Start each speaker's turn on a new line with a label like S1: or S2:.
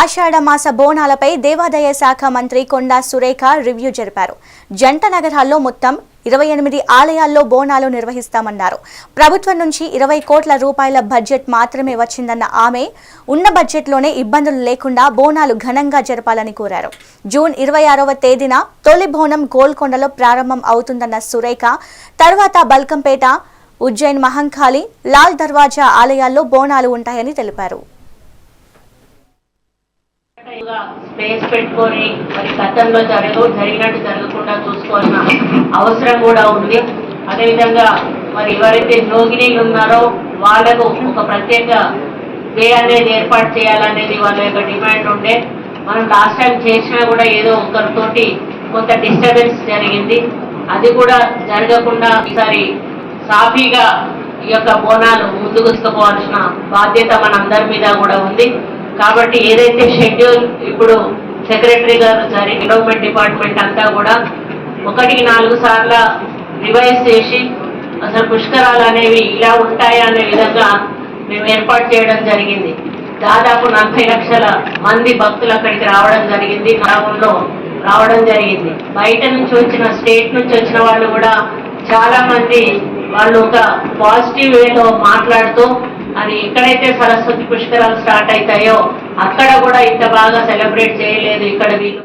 S1: ఆషాఢమాస బోనాలపై దేవాదాయ శాఖ మంత్రి కొండా సురేఖ రివ్యూ జరిపారు. జంట నగరాల్లో మొత్తం 28 ఆలయాల్లో బోనాలు నిర్వహిస్తామన్నారు. ప్రభుత్వం నుంచి 20 కోట్ల రూపాయల బడ్జెట్ మాత్రమే వచ్చిందన్న ఆమె ఉన్న బడ్జెట్లోనే ఇబ్బందులు లేకుండా బోనాలు ఘనంగా జరపాలని కోరారు. జూన్ 26వ తేదీన తొలి బోనం గోల్కొండలో ప్రారంభం అవుతుందన్న సురేఖ తర్వాత బల్కంపేట, ఉజ్జయిన్, మహంకాళి, లాల్ దర్వాజా ఆలయాల్లో బోనాలు ఉంటాయని తెలిపారు.
S2: స్పేస్ పెట్టుకొని మరి గతంలో జరిగినట్టు జరగకుండా చూసుకోవాల్సిన అవసరం కూడా ఉంది. అదేవిధంగా మరి ఎవరైతే జోగినీలు ఉన్నారో వాళ్ళకు ఒక ప్రత్యేక వే అనేది ఏర్పాటు చేయాలనేది వాళ్ళ యొక్క డిమాండ్ ఉండే. మనం లాస్ట్ టైం చేసినా కూడా ఏదో ఒకరితోటి కొంత డిస్టర్బెన్స్ జరిగింది. అది కూడా జరగకుండా ఈసారి సాఫీగా ఈ యొక్క బోనాలు ముందుకు తీసుకుపోవాల్సిన బాధ్యత మన అందరి మీద కూడా ఉంది. కాబట్టి ఏదైతే షెడ్యూల్ ఇప్పుడు సెక్రటరీ గారు డెవలప్మెంట్ డిపార్ట్మెంట్ అంతా కూడా 1-4 సార్లు రివైజ్ చేసి అసలు పుష్కరాలు అనేవి ఇలా ఉంటాయా అనే విధంగా మేము ఏర్పాటు చేయడం జరిగింది. దాదాపు 40 లక్షల మంది భక్తులు అక్కడికి రావడం జరిగింది. గ్రామంలో రావడం జరిగింది. బయట నుంచి వచ్చిన స్టేట్ నుంచి వచ్చిన వాళ్ళు కూడా చాలా మంది వాళ్ళు ఒక పాజిటివ్ వేలో మాట్లాడుతూ అని ఎక్కడైతే సరస్వతి పుష్కరాలు స్టార్ట్ అవుతాయో అక్కడ కూడా ఇంత బాగా సెలబ్రేట్ చేయలేదు, ఇక్కడ వీళ్ళు